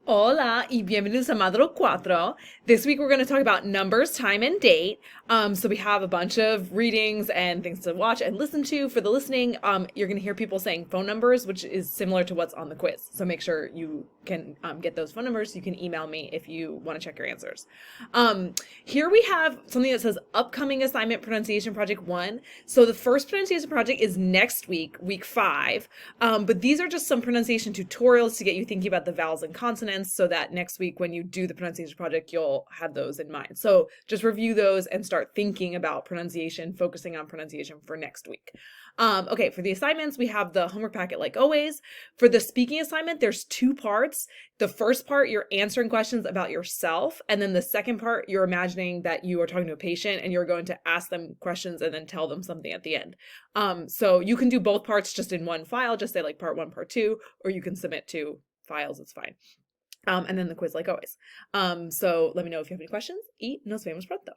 Hola y bienvenidos a Madro Cuatro. This week we're going to talk about numbers, time, and date. So we have a bunch of readings and things to watch and listen to. For the listening, you're going to hear people saying phone numbers, which is similar to what's on the quiz. So make sure you can get those phone numbers. You can email me if you want to check your answers. Here we have something that says upcoming assignment pronunciation project 1. So the first pronunciation project is next week, week 5. But these are just some pronunciation tutorials to get you thinking about the vowels and consonants so that next week when you do the pronunciation project, you'll have those in mind. So just review those and start thinking about pronunciation, focusing on pronunciation for next week. Okay, for the assignments, we have the homework packet like always. For the speaking assignment, there's 2 parts. The first part, you're answering questions about yourself. And then the second part, you're imagining that you are talking to a patient and you're going to ask them questions and then tell them something at the end. So you can do both parts just in one file, just say like part 1, part 2, or you can submit 2 files, it's fine. And then the quiz like always. So let me know if you have any questions y nos vemos pronto.